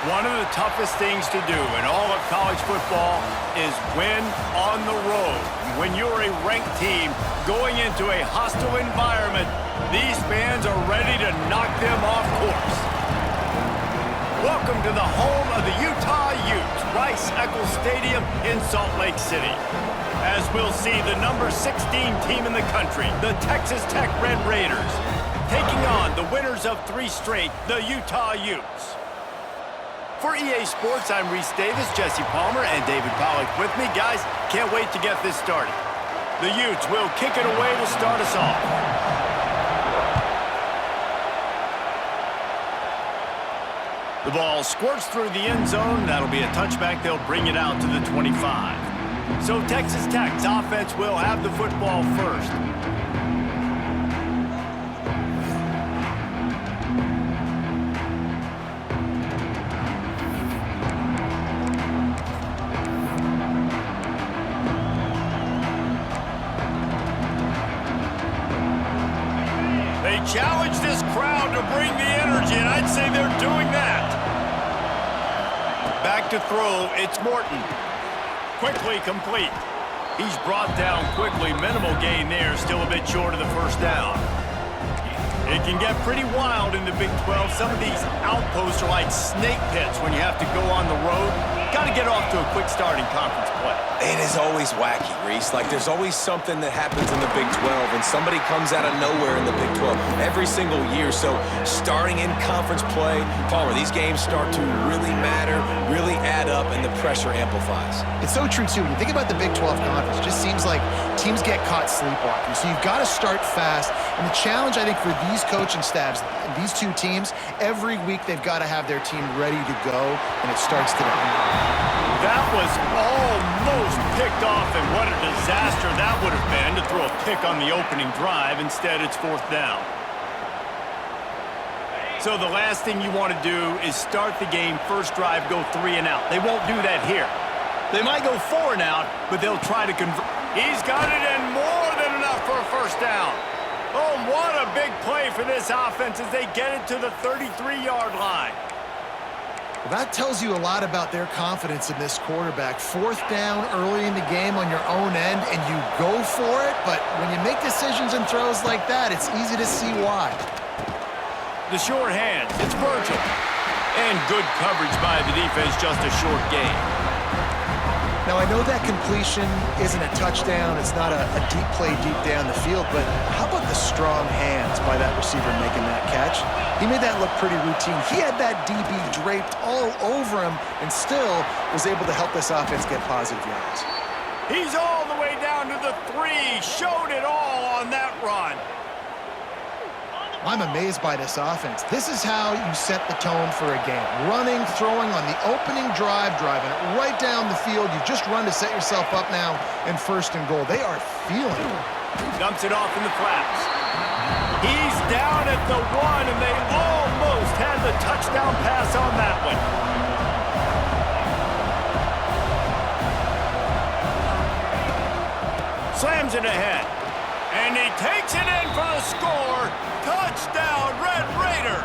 One of the toughest things to do in all of college football is win on the road. When you're a ranked team going into a hostile environment, these fans are ready to knock them off course. Welcome to the home of the Utah Utes, Rice-Eccles Stadium in Salt Lake City. As we'll see the number 16 team in the country, the Texas Tech Red Raiders, taking on the winners of 3 straight, the Utah Utes. For EA Sports, I'm Reese Davis, Jesse Palmer, and David Pollack with me. Guys, can't wait to get this started. The Utes will kick it away to start us off. The ball squirts through the end zone. That'll be a touchback. They'll bring it out to the 25. So Texas Tech's offense will have the football first. Challenge this crowd to bring the energy, and I'd say they're doing that. Back to throw, it's Morton. Quickly complete. He's brought down quickly. Minimal gain there, still a bit short of the first down. It can get pretty wild in the Big 12. Some of these outposts are like snake pits when you have to go on the road. Got to get off to a quick start in conference play. It is always wacky, Reese. Like, there's always something that happens in the Big 12, and somebody comes out of nowhere in the Big 12 every single year. So, starting in conference play, Palmer, these games start to really matter, really add up, and the pressure amplifies. It's so true, too. When you think about the Big 12 conference, it just seems like teams get caught sleepwalking. So, you've got to start fast. And the challenge, I think, for these coaching staffs, these two teams, every week they've got to have their team ready to go, and it starts today. That was almost picked off, and what a disaster that would have been to throw a pick on the opening drive. Instead, it's 4th down. So the last thing you want to do is start the game, first drive, go 3 and out. They won't do that here. They might go 4 and out, but they'll try to convert. He's got it in more than enough for a first down. Oh, what a big play for this offense as they get it to the 33-yard line. Well, that tells you a lot about their confidence in this quarterback. 4th down early in the game on your own end, and you go for it, but when you make decisions and throws like that, it's easy to see why. The short hands, it's Virgil. And good coverage by the defense, just a short gain. Now, I know that completion isn't a touchdown. It's not a deep play deep down the field, but how about the strong hands by that receiver making that catch? He made that look pretty routine. He had that DB draped all over him and still was able to help this offense get positive yards. He's all the way down to the 3. Showed it all on that run. I'm amazed by this offense. This is how you set the tone for a game. Running, throwing on the opening drive, driving it right down the field. You just run to set yourself up now in 1st and goal. They are feeling it. Dumps it off in the flats. He's down at the 1, and they almost had the touchdown pass on that one. Slams it ahead. And he takes it in for the score. Touchdown, Red Raiders!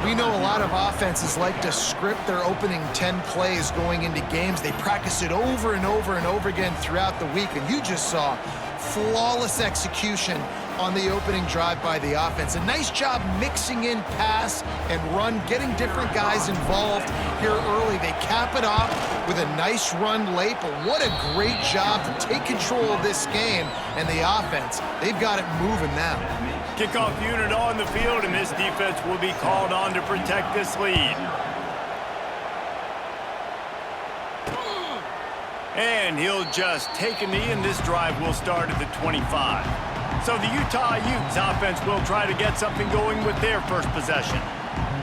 We know a lot of offenses like to script their opening 10 plays going into games. They practice it over and over and over again throughout the week, and you just saw flawless execution on the opening drive by the offense. A nice job mixing in pass and run, getting different guys involved here early. They cap it off with a nice run late, but what a great job to take control of this game. And the offense, they've got it moving now. Kickoff unit on the field, and this defense will be called on to protect this lead. And he'll just take a knee, and this drive will start at the 25. So the Utah Utes offense will try to get something going with their first possession.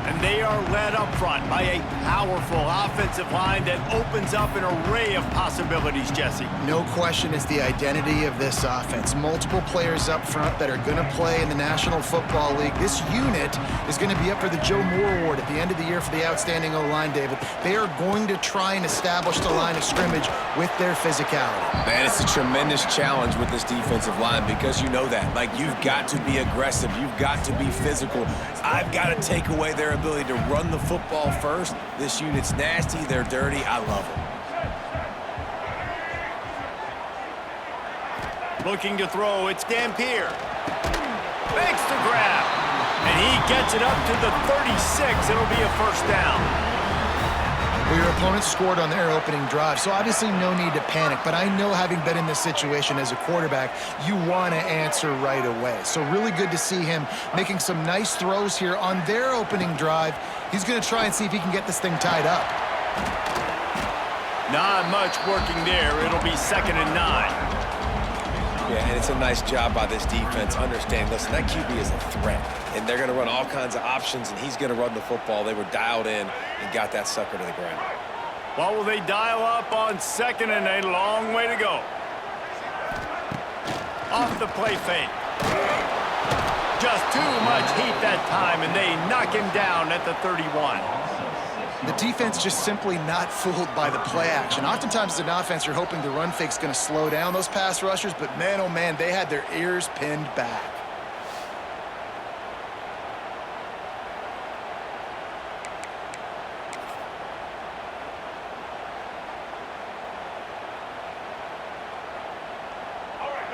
And they are led up front by a powerful offensive line that opens up an array of possibilities, Jesse. No question is the identity of this offense. Multiple players up front that are going to play in the National Football League. This unit is going to be up for the Joe Moore Award at the end of the year for the outstanding O-line, David. They are going to try and establish the line of scrimmage with their physicality. Man, it's a tremendous challenge with this defensive line because you know that. Like, you've got to be aggressive. You've got to be physical. I've got to take away their ability to run the football first. This unit's nasty. They're dirty. I love them. Looking to throw, it's Dampier. Makes the grab. And he gets it up to the 36. It'll be a first down. Well, your opponent scored on their opening drive, so obviously no need to panic. But I know, having been in this situation as a quarterback, you want to answer right away. So really good to see him making some nice throws here on their opening drive. He's going to try and see if he can get this thing tied up. Not much working there. It'll be 2nd and 9. Yeah, and it's a nice job by this defense. Understand, listen, that QB is a threat, and they're going to run all kinds of options, and he's going to run the football. They were dialed in and got that sucker to the ground. Well, will they dial up on 2nd and a long way to go? Off the play fake. Just too much heat that time, and they knock him down at the 31. The defense just simply not fooled by the play action. Oftentimes as an offense, you're hoping the run fake's going to slow down those pass rushers, but man, oh man, they had their ears pinned back.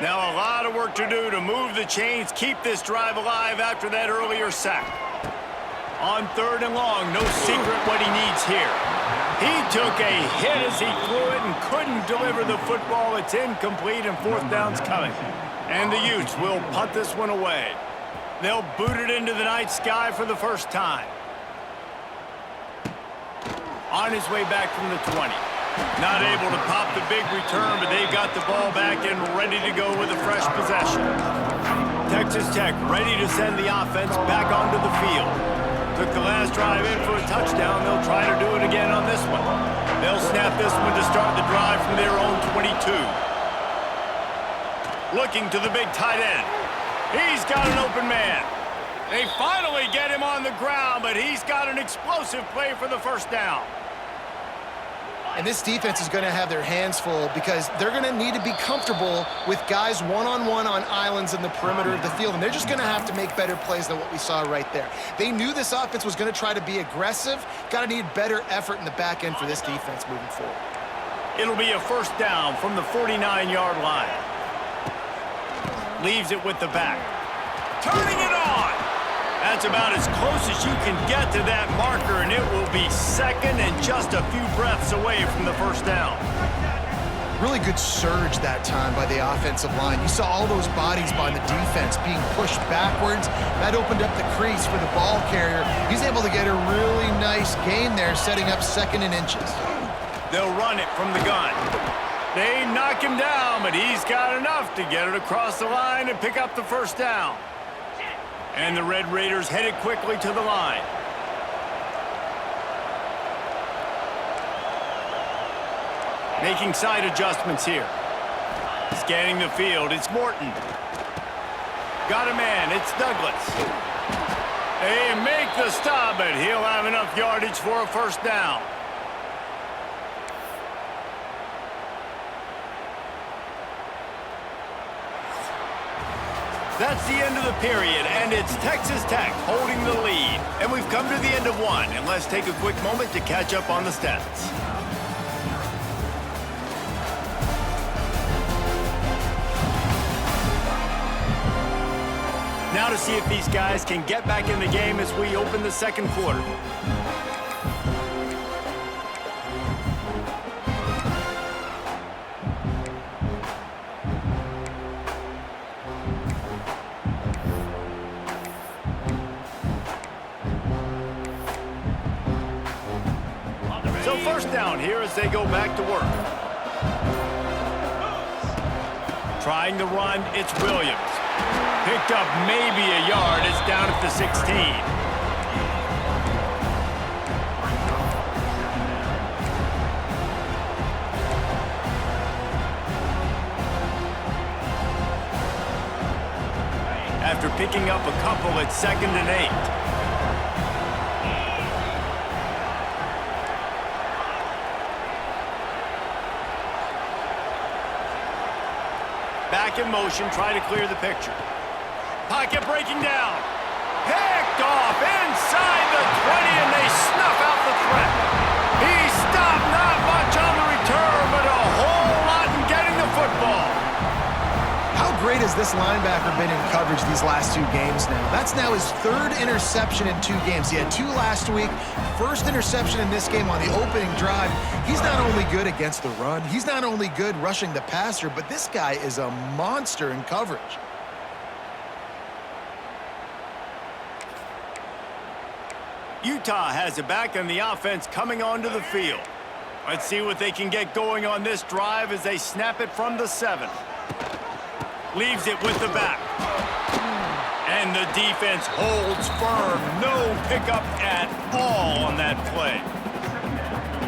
Now a lot of work to do to move the chains, keep this drive alive after that earlier sack. On 3rd and long, no secret what he needs here. He took a hit as he threw it and couldn't deliver the football. It's incomplete and 4th down's coming. And the Utes will punt this one away. They'll boot it into the night sky for the first time. On his way back from the 20. Not able to pop the big return, but they've got the ball back and ready to go with a fresh possession. Texas Tech ready to send the offense back onto the field. Took the last drive in for a touchdown. They'll try to do it again on this one. They'll snap this one to start the drive from their own 22. Looking to the big tight end. He's got an open man. They finally get him on the ground, but he's got an explosive play for the first down. And this defense is going to have their hands full because they're going to need to be comfortable with guys one-on-one on islands in the perimeter of the field. And they're just going to have to make better plays than what we saw right there. They knew this offense was going to try to be aggressive. Got to need better effort in the back end for this defense moving forward. It'll be a first down from the 49-yard line. Leaves it with the back. Turning it on. That's about as close as you can get to that marker, and it will be 2nd and just a few breaths away from the first down. Really good surge that time by the offensive line. You saw all those bodies by the defense being pushed backwards. That opened up the crease for the ball carrier. He's able to get a really nice gain there, setting up 2nd and inches. They'll run it from the gun. They knock him down, but he's got enough to get it across the line and pick up the first down. And the Red Raiders headed quickly to the line. Making side adjustments here. Scanning the field, it's Morton. Got a man, it's Douglas. They make the stop, but he'll have enough yardage for a first down. That's the end of the period, and it's Texas Tech holding the lead. And we've come to the end of one, and let's take a quick moment to catch up on the stats. Now to see if these guys can get back in the game as we open the second quarter. So first down here as they go back to work. Trying the run, it's Williams. Picked up maybe a yard. It's down at the 16. After picking up a couple, it's 2nd and 8. Back in motion, try to clear the picture. Pocket breaking down. Picked off inside the 20, and they snuff out the threat. He stopped not much on the return, but a whole lot in getting the football. How great has this linebacker been in coverage these last 2 games now? That's now his 3rd interception in 2 games. He had 2 last week. First interception in this game on the opening drive. He's not only good against the run, he's not only good rushing the passer, but this guy is a monster in coverage. Utah has it back, and the offense coming onto the field. Let's see what they can get going on this drive as they snap it from the 7. Leaves it with the back. And the defense holds firm. No pickup at all on that play.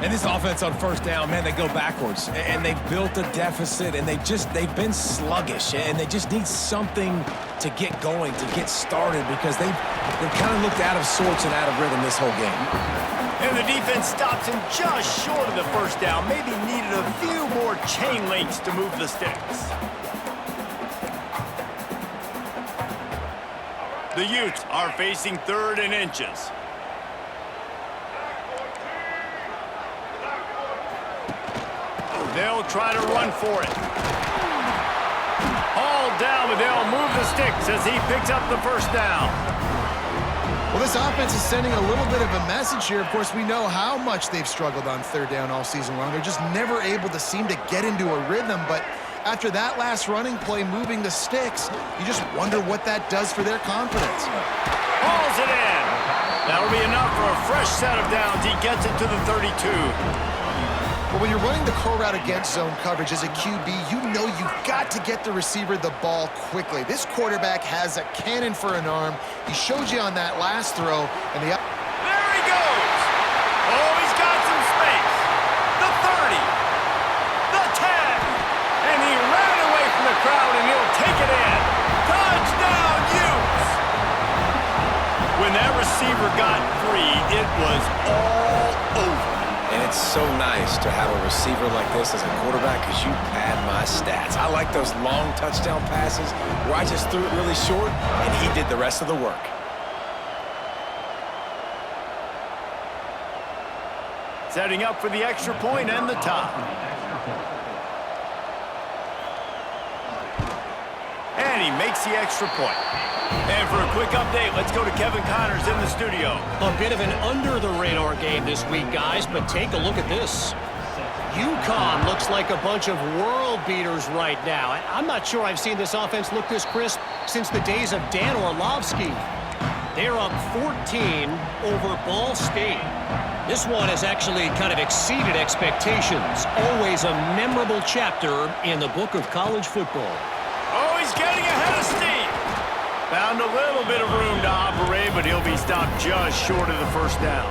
And this offense on first down, man, they go backwards. And they built a deficit, and they've been sluggish. And they just need something to get going, to get started, because they've kind of looked out of sorts and out of rhythm this whole game. And the defense stops him just short of the first down. Maybe needed a few more chain links to move the sticks. The Utes are facing 3rd and inches. They'll try to run for it. All down, but they'll move the sticks as he picks up the first down. Well, this offense is sending a little bit of a message here. Of course, we know how much they've struggled on 3rd down all season long. They're just never able to seem to get into a rhythm, but after that last running play, moving the sticks, you just wonder what that does for their confidence. Hauls it in. That'll be enough for a fresh set of downs. He gets it to the 32. But when you're running the curl route against zone coverage as a QB, you know you've got to get the receiver the ball quickly. This quarterback has a cannon for an arm. He showed you on that last throw. And there he goes. Oh, he's got some space. The 30. The 10. And he ran away from the crowd, and he'll take it in. Touchdown, Utes. When that receiver got free, it was all over. And it's so nice to have a receiver like this as a quarterback, because you pad my stats. I like those long touchdown passes where I just threw it really short, and he did the rest of the work. Setting up for the extra point and the tie. And he makes the extra point. And for a quick update, let's go to Kevin Connors in the studio. A bit of an under-the-radar game this week, guys, but take a look at this. UConn looks like a bunch of world beaters right now. I'm not sure I've seen this offense look this crisp since the days of Dan Orlovsky. They're up 14 over Ball State. This one has actually kind of exceeded expectations. Always a memorable chapter in the book of college football. Oh, he's getting ahead of steam. Found a little bit of room to operate, but he'll be stopped just short of the first down.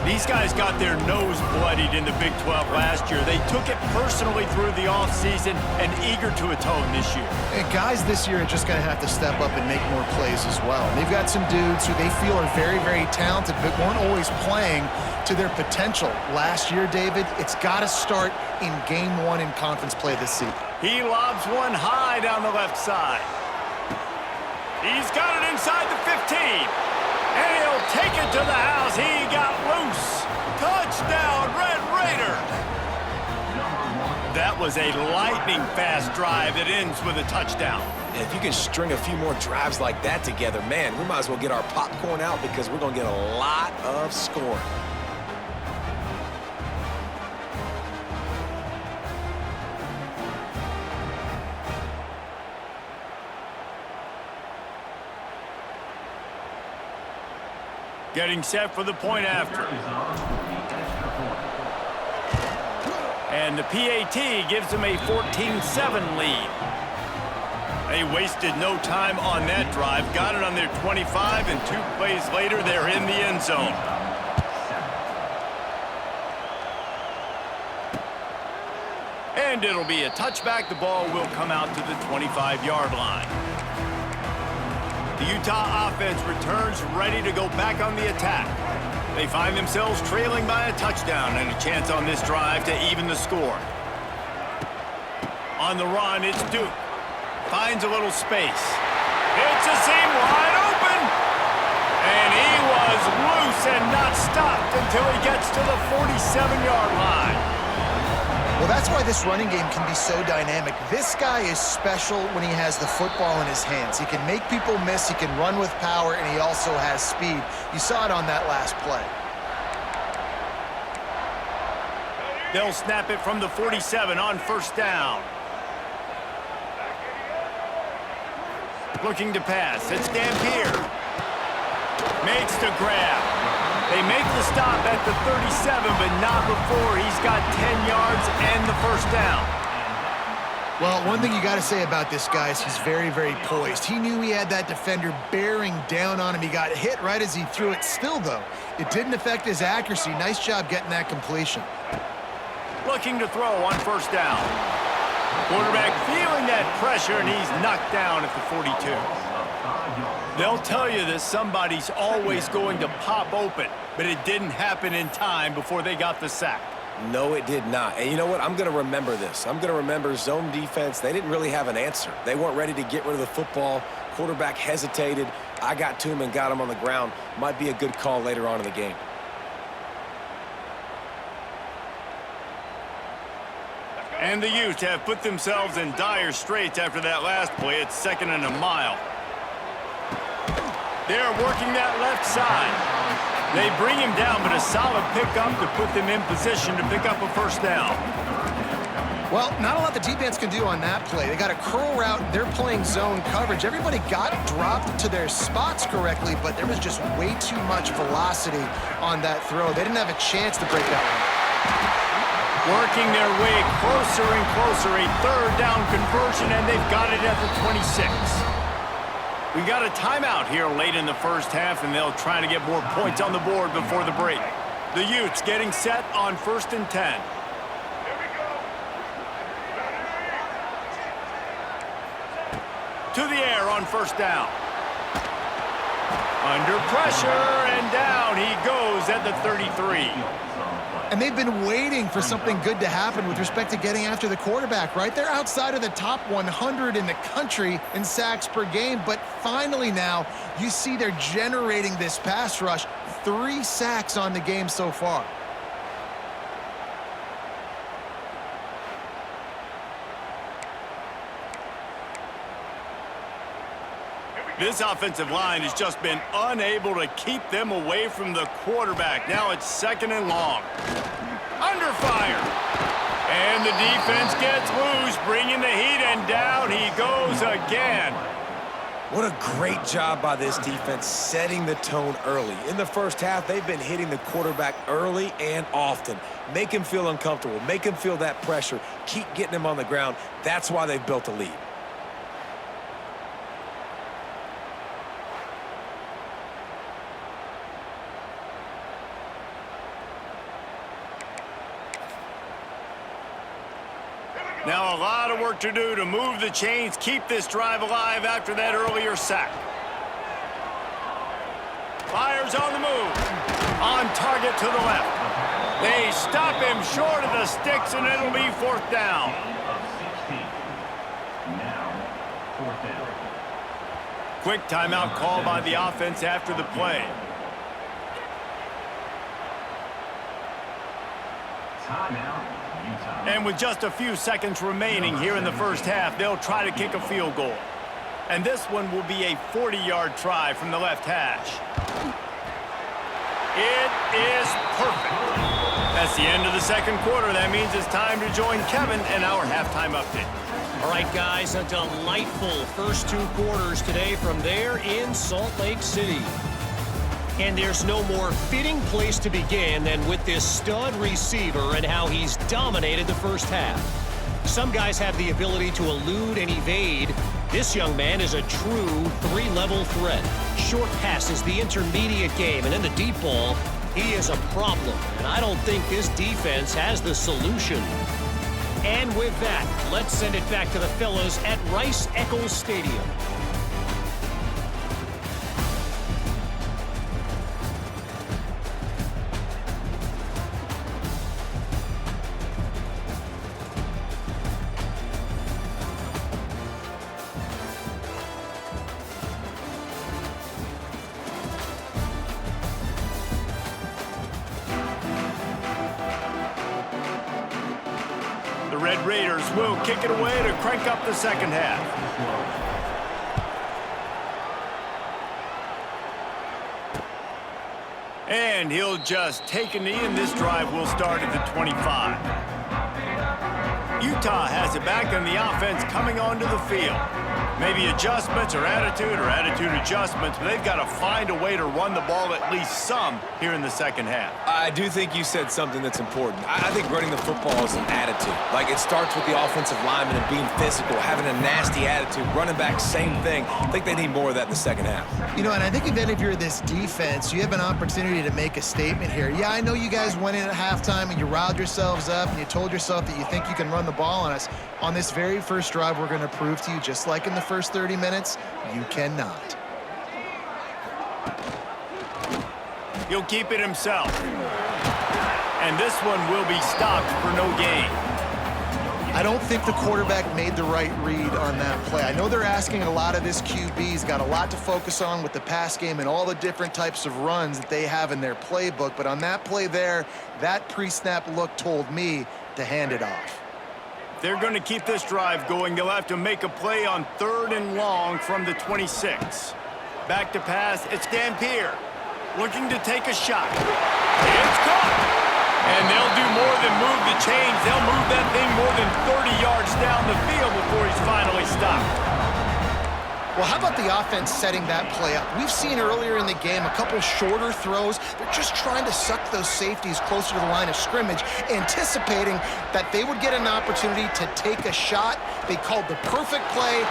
These guys got their nose bloodied in the Big 12 last year. They took it personally through the offseason and eager to atone this year. And guys this year are just going to have to step up and make more plays as well. They've got some dudes who they feel are very, very talented, but weren't always playing to their potential. Last year, David, it's got to start in Game 1 in conference play this season. He lobs one high down the left side. He's got it inside the 15. And he'll take it to the house. He got loose. Touchdown, Red Raider. That was a lightning-fast drive that ends with a touchdown. And if you can string a few more drives like that together, man, we might as well get our popcorn out, because we're going to get a lot of scoring. Getting set for the point after. And the PAT gives them a 14-7 lead. They wasted no time on that drive. Got it on their 25, and 2 plays later, they're in the end zone. And it'll be a touchback. The ball will come out to the 25-yard line. The Utah offense returns ready to go back on the attack. They find themselves trailing by a touchdown and a chance on this drive to even the score. On the run, it's Duke. Finds a little space. It's a seam wide open. is loose and not stopped until he gets to the 47-yard line. Well, that's why this running game can be so dynamic. This guy is special when he has the football in his hands. He can make people miss, he can run with power, and he also has speed. You saw it on that last play. They'll snap it from the 47 on first down. Looking to pass. It's Dampier. Makes the grab. They make the stop at the 37, but not before he's got 10 yards and the first down. Well, one thing you got to say about this guy is he's very, very poised. He knew he had that defender bearing down on him. He got hit right as he threw it. Still, though, it didn't affect his accuracy. Nice job getting that completion. Looking to throw on first down. Quarterback feeling that pressure, and he's knocked down at the 42. They'll tell you that somebody's always going to pop open, but it didn't happen in time before they got the sack. No, it did not. And you know what? I'm going to remember this. I'm going to remember zone defense. They didn't really have an answer. They weren't ready to get rid of the football. Quarterback hesitated. I got to him and got him on the ground. Might be a good call later on in the game. And the Utes have put themselves in dire straits after that last play. It's 2nd and a mile. They're working that left side. They bring him down, but a solid pickup to put them in position to pick up a first down. Well, not a lot the defense can do on that play. They got a curl route. They're playing zone coverage. Everybody got dropped to their spots correctly, but there was just way too much velocity on that throw. They didn't have a chance to break that one. Working their way closer and closer, a 3rd down conversion, and they've got it at the 26. We got a timeout here late in the first half, and they'll try to get more points on the board before the break. The Utes getting set on 1st and 10. To the air on first down. Under pressure, and down he goes at the 33. And they've been waiting for something good to happen with respect to getting after the quarterback, right? They're outside of the top 100 in the country in sacks per game, but finally now you see they're generating this pass rush. 3 sacks on the game so far. This offensive line has just been unable to keep them away from the quarterback. Now it's 2nd and long. Under fire. And the defense gets loose, bringing the heat, and down he goes again. What a great job by this defense setting the tone early. In the first half, they've been hitting the quarterback early and often. Make him feel uncomfortable. Make him feel that pressure. Keep getting him on the ground. That's why they've built a lead. Now a lot of work to do to move the chains, keep this drive alive after that earlier sack. Fires on the move. On target to the left. They stop him short of the sticks, and it'll be 4th down. Quick timeout call by the offense after the play. And with just a few seconds remaining here in the first half, they'll try to kick a field goal. And this one will be a 40-yard try from the left hash. It is perfect. That's the end of the second quarter. That means it's time to join Kevin in our halftime update. All right, guys, a delightful first 2 quarters today from there in Salt Lake City. And there's no more fitting place to begin than with this stud receiver and how he's dominated the first half. Some guys have the ability to elude and evade. This young man is a true 3-level threat. Short passes, the intermediate game, and in the deep ball, he is a problem. And I don't think this defense has the solution. And with that, let's send it back to the fellas at Rice-Eccles Stadium. Red Raiders will kick it away to crank up the second half. And he'll just take a knee, and this drive will start at the 25. Utah has it back, and the offense coming onto the field. Maybe adjustments or attitude adjustments, but they've got to find a way to run the ball at least some here in the second half. I do think you said something that's important. I think running the football is an attitude. Like, it starts with the offensive lineman and being physical, having a nasty attitude. Running back, same thing. I think they need more of that in the second half. You know, and I think if you're this defense, you have an opportunity to make a statement here. Yeah, I know you guys went in at halftime and you riled yourselves up and you told yourself that you think you can run the ball on us. On this very first drive, we're going to prove to you, just like in the first 30 minutes, you cannot. He'll keep it himself. And this one will be stopped for no gain. I don't think the quarterback made the right read on that play. I know they're asking a lot of this QB. He's got a lot to focus on with the pass game and all the different types of runs that they have in their playbook. But on that play there, that pre-snap look told me to hand it off. They're going to keep this drive going. They'll have to make a play on 3rd and long from the 26. Back to pass. It's Dampier looking to take a shot. It's caught. And they'll do more than move the chains. They'll move that thing more than 30 yards down the field before he's finally stopped. Well, how about the offense setting that play up? We've seen earlier in the game a couple shorter throws. They're just trying to suck those safeties closer to the line of scrimmage, anticipating that they would get an opportunity to take a shot. They called the perfect play.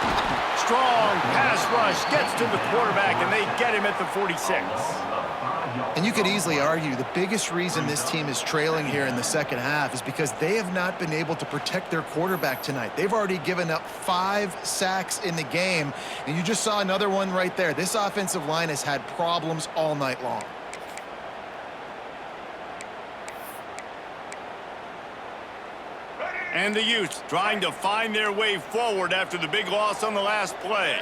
Strong pass rush gets to the quarterback, and they get him at the 46. And you could easily argue the biggest reason this team is trailing here in the second half is because they have not been able to protect their quarterback tonight. They've already given up 5 sacks in the game, and you just saw another one right there. This offensive line has had problems all night long. And the Utes trying to find their way forward after the big loss on the last play.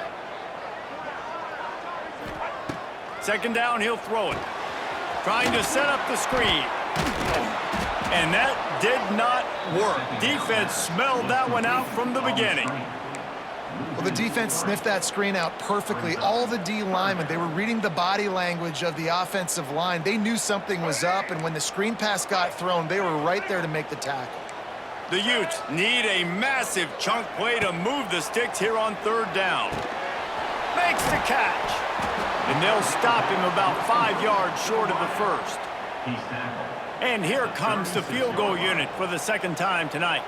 Second down, he'll throw it. Trying to set up the screen. And that did not work. Defense smelled that one out from the beginning. Well, the defense sniffed that screen out perfectly. All the D linemen, they were reading the body language of the offensive line. They knew something was up, and when the screen pass got thrown, they were right there to make the tackle. The Utes need a massive chunk play to move the sticks here on 3rd down. Makes the catch. And they'll stop him about 5 yards short of the first. And here comes the field goal unit for the second time tonight.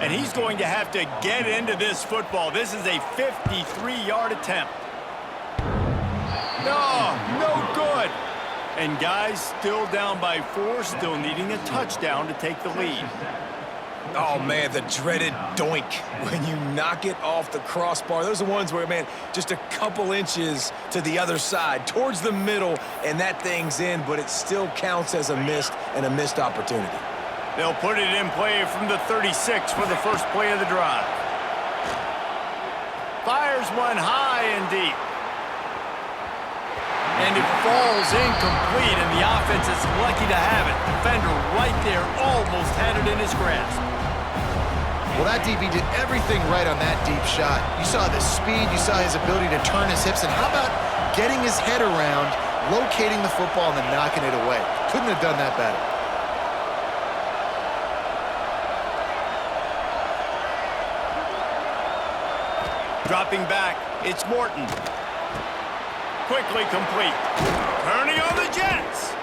And he's going to have to get into this football. This is a 53-yard attempt. No good. And guys still down by 4, still needing a touchdown to take the lead. Oh, man, the dreaded doink when you knock it off the crossbar. Those are ones where, man, just a couple inches to the other side, towards the middle, and that thing's in, but it still counts as a missed opportunity. They'll put it in play from the 36 for the first play of the drive. Fires one high and deep. And it falls incomplete, and the offense is lucky to have it. Defender right there almost had it in his grasp. Well, that DB did everything right on that deep shot. You saw the speed, you saw his ability to turn his hips, and how about getting his head around, locating the football, and then knocking it away? Couldn't have done that better. Dropping back, it's Morton. Quickly complete. Turning on the Jets.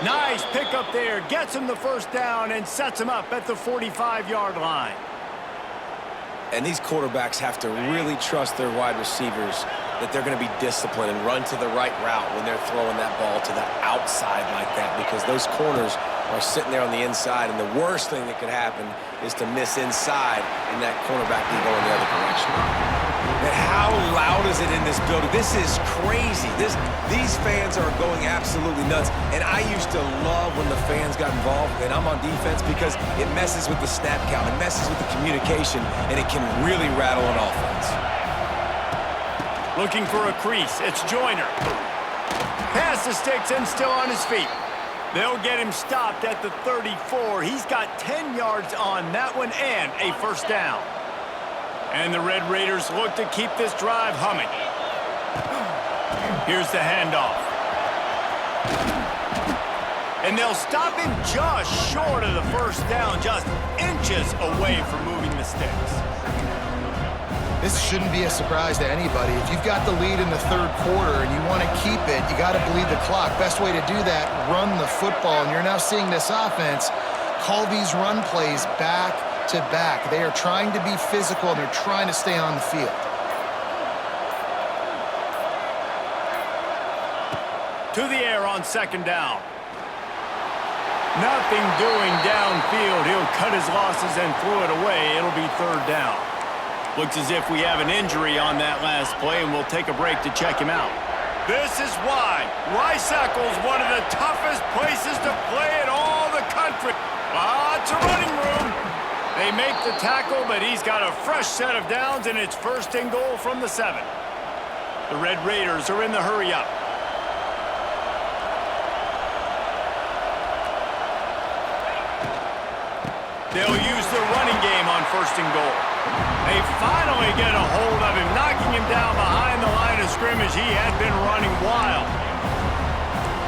Nice pickup there. Gets him the first down and sets him up at the 45-yard line. And these quarterbacks have to really trust their wide receivers that they're going to be disciplined and run to the right route when they're throwing that ball to the outside like that, because those corners are sitting there on the inside, and the worst thing that could happen is to miss inside and that cornerback be going the other direction. And how loud is it in this building? This is crazy. These fans are going absolutely nuts. And I used to love when the fans got involved, and I'm on defense, because it messes with the snap count, it messes with the communication, and it can really rattle an offense. Looking for a crease. It's Joyner. Pass the sticks and still on his feet. They'll get him stopped at the 34. He's got 10 yards on that one and a first down. And the Red Raiders look to keep this drive humming. Here's the handoff. And they'll stop him just short of the first down, just inches away from moving the sticks. This shouldn't be a surprise to anybody. If you've got the lead in the third quarter and you want to keep it, you got to bleed the clock. Best way to do that, run the football. And you're now seeing this offense call these run plays back to back. They are trying to be physical, and they're trying to stay on the field. To the air on second down. Nothing doing downfield. He'll cut his losses and throw it away. It'll be third down. Looks as if we have an injury on that last play, and we'll take a break to check him out. This is why Rice-Eccles, one of the toughest places to play in all the country. Lots of running room. They make the tackle, but he's got a fresh set of downs, and it's first and goal from the 7. The Red Raiders are in the hurry-up. They'll use their running game on first and goal. They finally get a hold of him, knocking him down behind the line of scrimmage. He had been running wild.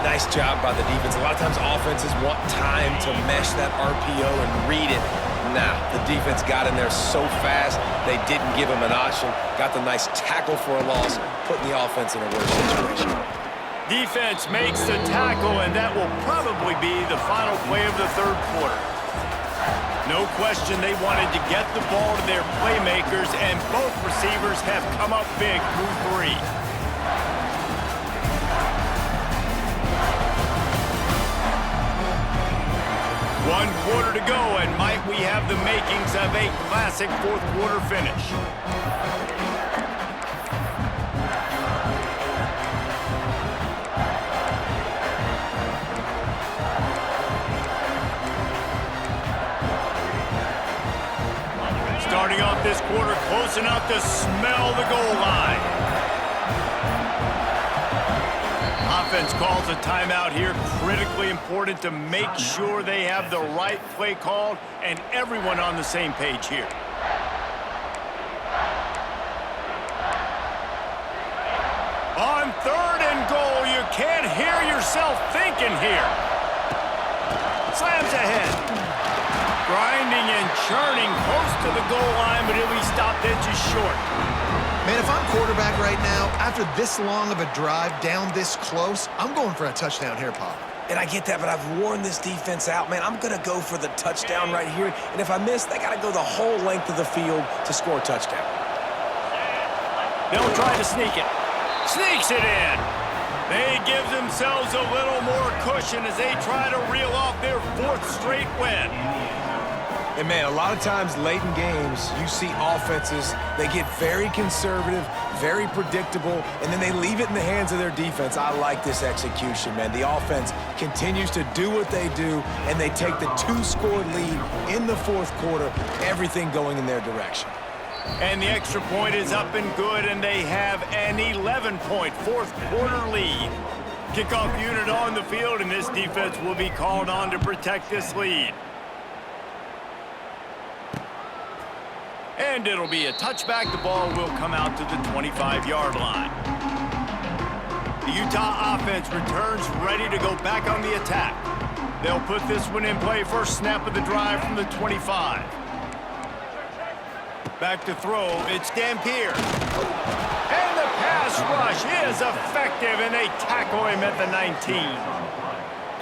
Nice job by the defense. A lot of times offenses want time to mesh that RPO and read it. Nah, the defense got in there so fast, they didn't give him an option. Got the nice tackle for a loss, putting the offense in a worse situation. Defense makes the tackle, and that will probably be the final play of the third quarter. No question they wanted to get the ball to their playmakers, and both receivers have come up big through 3. One quarter to go, and might we have the makings of a classic fourth quarter finish. Starting off this quarter close enough to smell the goal line. Offense calls a timeout here. Critically important to make sure they have the right play called and everyone on the same page here. On third and goal, you can't hear yourself thinking here. Slams ahead. Grinding and churning close to the goal line, but he'll be stopped inches short. Man, if I'm quarterback right now, after this long of a drive down this close, I'm going for a touchdown here, Pop. And I get that, but I've worn this defense out, man. I'm going to go for the touchdown right here. And if I miss, they got to go the whole length of the field to score a touchdown. They'll try to sneak it. Sneaks it in. They give themselves a little more cushion as they try to reel off their 4th straight win. And, man, a lot of times late in games, you see offenses, they get very conservative, very predictable, and then they leave it in the hands of their defense. I like this execution, man. The offense continues to do what they do, and they take the 2-score lead in the fourth quarter, everything going in their direction. And the extra point is up and good, and they have an 11-point fourth quarter lead. Kickoff unit on the field, and this defense will be called on to protect this lead. And it'll be a touchback. The ball will come out to the 25-yard line. The Utah offense returns ready to go back on the attack. They'll put this one in play. First snap of the drive from the 25. Back to throw. It's Dampier. And the pass rush is effective, and they tackle him at the 19.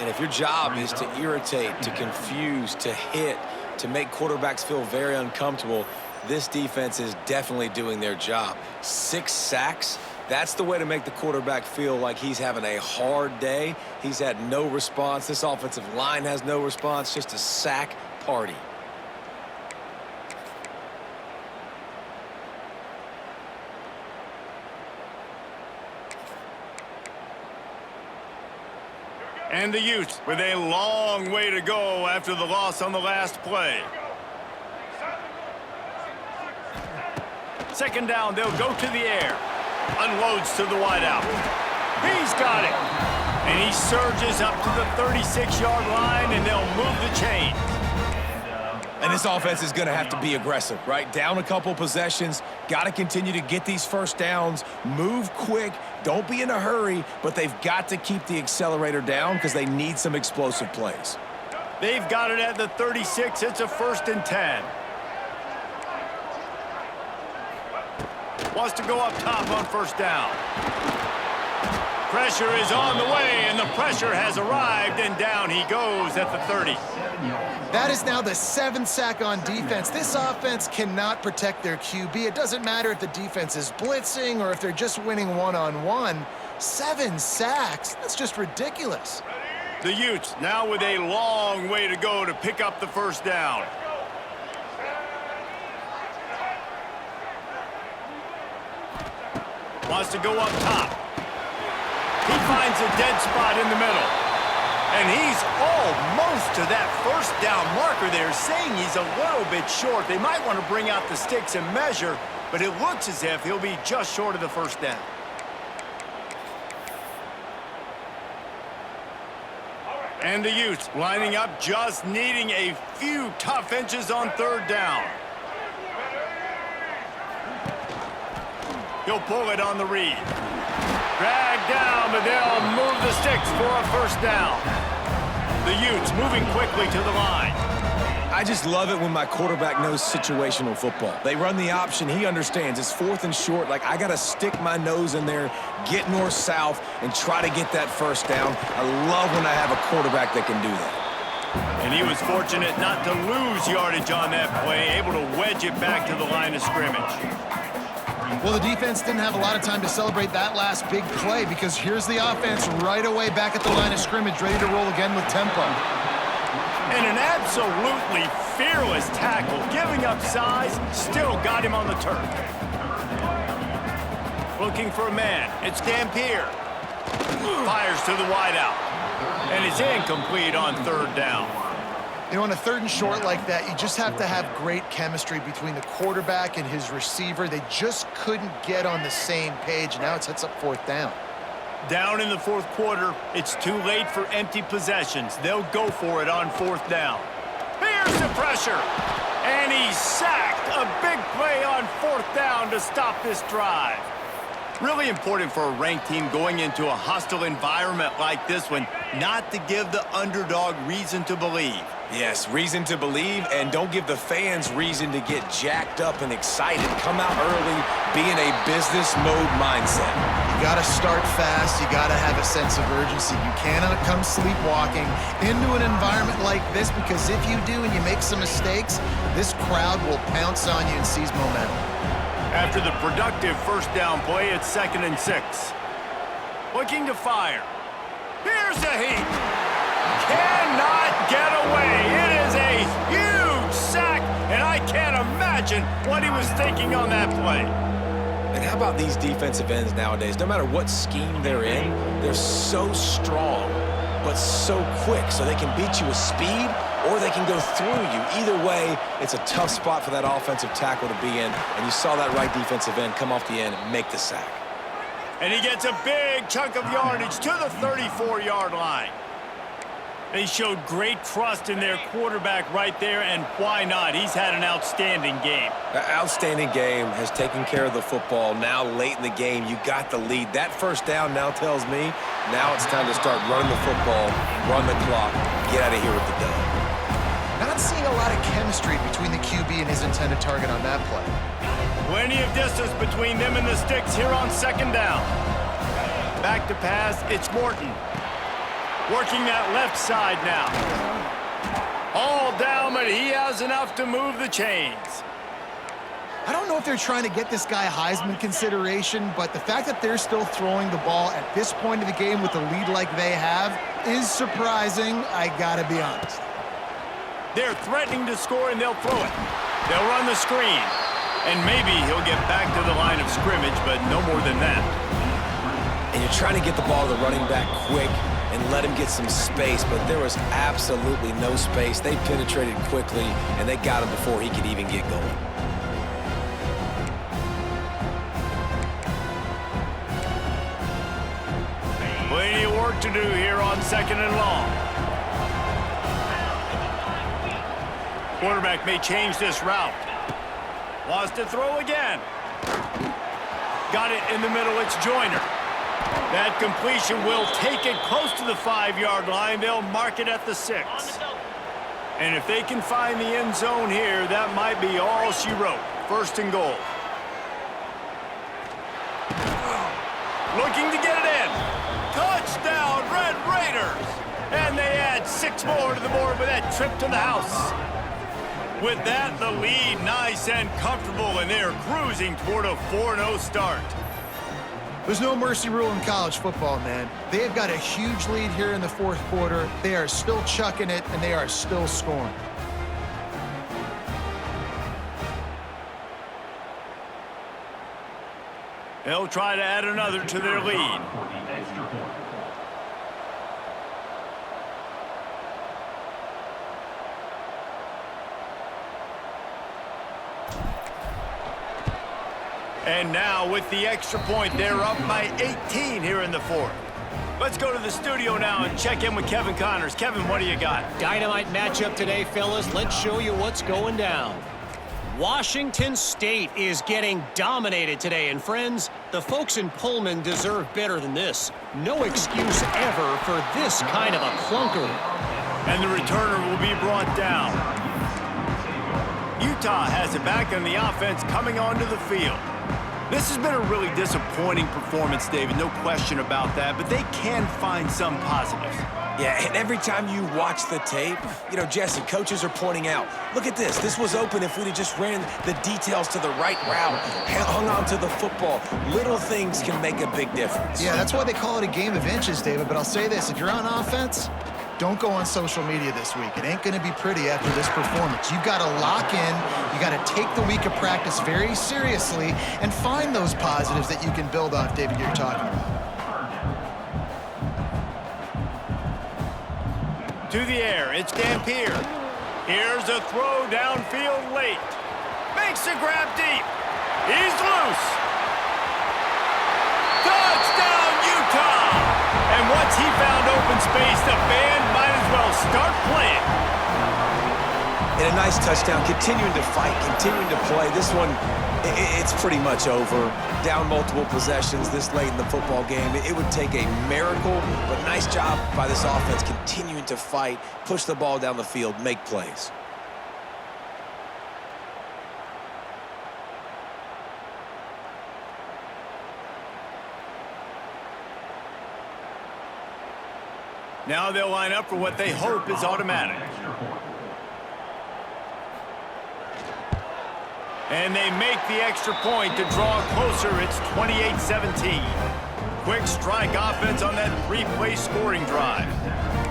And if your job is to irritate, to confuse, to hit, to make quarterbacks feel very uncomfortable, this defense is definitely doing their job. 6 sacks, that's the way to make the quarterback feel like he's having a hard day. He's had no response. This offensive line has no response, just a sack party. And the Utes with a long way to go after the loss on the last play. Second down, they'll go to the air. Unloads to the wideout. He's got it. And he surges up to the 36-yard line, and they'll move the chain. And this offense is going to have to be aggressive, right? Down a couple possessions, got to continue to get these first downs, move quick, don't be in a hurry, but they've got to keep the accelerator down because they need some explosive plays. They've got it at the 36. It's a 1st and 10. Wants to go up top on 1st down. Pressure is on the way, and the pressure has arrived, and down he goes at the 30. That is now the 7th sack on defense. This offense cannot protect their QB. It doesn't matter if the defense is blitzing or if they're just winning one-on-one. 7 sacks, that's just ridiculous. The Utes now with a long way to go to pick up the 1st down. Wants to go up top. He finds a dead spot in the middle. And he's almost to that 1st down marker there, saying he's a little bit short. They might want to bring out the sticks and measure, but it looks as if he'll be just short of the 1st down. And the Utes lining up, just needing a few tough inches on 3rd down. He'll pull it on the read. Drag down, but they'll move the sticks for a 1st down. The Utes moving quickly to the line. I just love it when my quarterback knows situational football. They run the option. He understands. It's 4th and short. Like, I got to stick my nose in there, get north-south, and try to get that 1st down. I love when I have a quarterback that can do that. And he was fortunate not to lose yardage on that play, able to wedge it back to the line of scrimmage. Well, the defense didn't have a lot of time to celebrate that last big play because here's the offense right away back at the line of scrimmage, ready to roll again with tempo. And an absolutely fearless tackle, giving up size, still got him on the turf. Looking for a man. It's Dampier. Fires to the wideout. And it's incomplete on 3rd down. You know, on a 3rd and short like that, you just have to have great chemistry between the quarterback and his receiver. They just couldn't get on the same page. Now it sets up 4th down. Down in the 4th quarter, it's too late for empty possessions. They'll go for it on 4th down. Here's the pressure. And he's sacked. A big play on 4th down to stop this drive. Really important for a ranked team going into a hostile environment like this one, not to give the underdog reason to believe. Yes, reason to believe, and don't give the fans reason to get jacked up and excited. Come out early, be in a business mode mindset. You got to start fast. You got to have a sense of urgency. You cannot come sleepwalking into an environment like this, because if you do and you make some mistakes, this crowd will pounce on you and seize momentum. After the productive 1st down play, it's 2nd and 6. Looking to fire. Here's a heat. Cannot get away. It is a huge sack, and I can't imagine what he was thinking on that play. And how about these defensive ends nowadays? No matter what scheme they're in, they're so strong, but so quick, so they can beat you with speed or they can go through you. Either way, it's a tough spot for that offensive tackle to be in, and you saw that right defensive end come off the end and make the sack. And he gets a big chunk of yardage to the 34-yard line. They showed great trust in their quarterback right there, and why not? He's had an outstanding game. An outstanding game, has taken care of the football. Now, late in the game, you got the lead. That 1st down now tells me now it's time to start running the football, run the clock, get out of here with the dub. Not seeing a lot of chemistry between the QB and his intended target on that play. Plenty of distance between them and the sticks here on 2nd down. Back to pass, it's Morton. Working that left side now. All down, but he has enough to move the chains. I don't know if they're trying to get this guy Heisman consideration, but the fact that they're still throwing the ball at this point of the game with a lead like they have is surprising, I gotta be honest. They're threatening to score, and they'll throw it. They'll run the screen. And maybe he'll get back to the line of scrimmage, but no more than that. And you're trying to get the ball to the running back quick and let him get some space, but there was absolutely no space. They penetrated quickly, and they got him before he could even get going. Plenty of work to do here on 2nd and long. Quarterback may change this route. Wants to throw again. Got it in the middle. It's Joyner. That completion will take it close to the 5-yard line. They'll mark it at the 6. And if they can find the end zone here, that might be all she wrote. 1st and goal. Looking to get it in. Touchdown, Red Raiders. And they add 6 more to the board with that trip to the house. With that, the lead nice and comfortable, and they're cruising toward a 4-0 start. There's no mercy rule in college football, man. They've got a huge lead here in the 4th quarter. They are still chucking it, and they are still scoring. They'll try to add another to their lead. And now with the extra point, they're up by 18 here in the 4th. Let's go to the studio now and check in with Kevin Connors. Kevin, what do you got? Dynamite matchup today, fellas. Let's show you what's going down. Washington State is getting dominated today. And friends, the folks in Pullman deserve better than this. No excuse ever for this kind of a clunker. And the returner will be brought down. Utah has it back on the offense coming onto the field. This has been a really disappointing performance, David, no question about that, but they can find some positives. Yeah, and every time you watch the tape, you know, Jesse, coaches are pointing out, look at this. This was open if we'd have just ran the details to the right route, hung on to the football. Little things can make a big difference. Yeah, that's why they call it a game of inches, David. But I'll say this, if you're on offense, don't go on social media this week. It ain't going to be pretty after this performance. You've got to lock in. You got to take the week of practice very seriously and find those positives that you can build off, David, you're talking about. To the air, it's Dampier. Here's a throw downfield late. Makes a grab deep. He's loose. Touchdown, Utah! And once he found open space, the band might as well start playing. And a nice touchdown, continuing to fight, continuing to play. This one, it's pretty much over. Down multiple possessions this late in the football game. It would take a miracle, but nice job by this offense continuing to fight, push the ball down the field, make plays. Now they'll line up for what they hope is automatic. And they make the extra point to draw closer. It's 28-17. Quick strike offense on that 3-play scoring drive.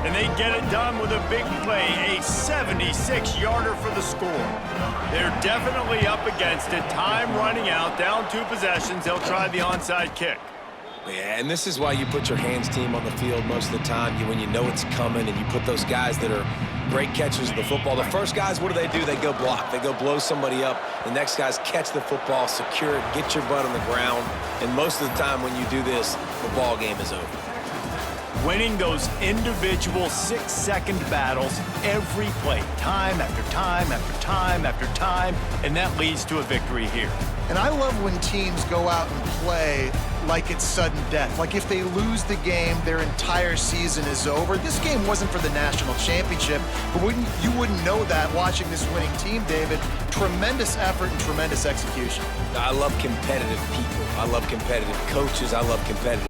And they get it done with a big play, a 76-yarder for the score. They're definitely up against it. Time running out, down 2 possessions. They'll try the onside kick. Yeah, and this is why you put your hands team on the field most of the time, when you know it's coming, and you put those guys that are great catchers of the football. The first guys, what do? They go block. They go blow somebody up. The next guys catch the football, secure it, get your butt on the ground. And most of the time when you do this, the ball game is over. Winning those individual 6-second battles every play, time after time after time after time, and that leads to a victory here. And I love when teams go out and play like it's sudden death. Like if they lose the game, their entire season is over. This game wasn't for the national championship, but you wouldn't know that watching this winning team, David. Tremendous effort and tremendous execution. I love competitive people. I love competitive coaches. I love competitive